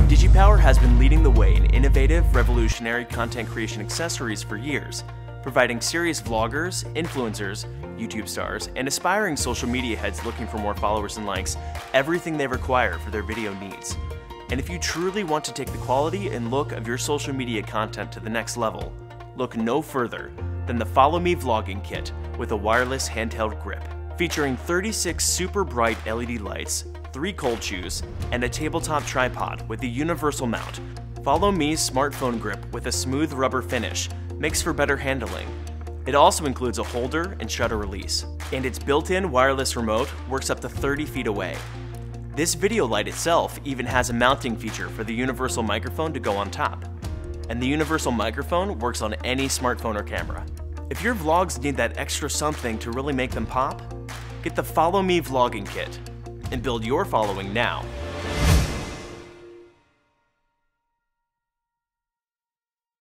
digipower has been leading the way in innovative, revolutionary content creation accessories for years, providing serious vloggers, influencers, YouTube stars, and aspiring social media heads looking for more followers and likes everything they require for their video needs. And if you truly want to take the quality and look of your social media content to the next level, look no further than the Follow Me Vlogging Kit with a wireless handheld grip. Featuring 36 super bright LED lights, 3 cold shoes, and a tabletop tripod with a universal mount, Follow Me's smartphone grip with a smooth rubber finish makes for better handling. It also includes a holder and shutter release, and its built-in wireless remote works up to 30 feet away. This video light itself even has a mounting feature for the universal microphone to go on top, and the universal microphone works on any smartphone or camera. If your vlogs need that extra something to really make them pop, get the Follow Me Vlogging Kit and build your following now.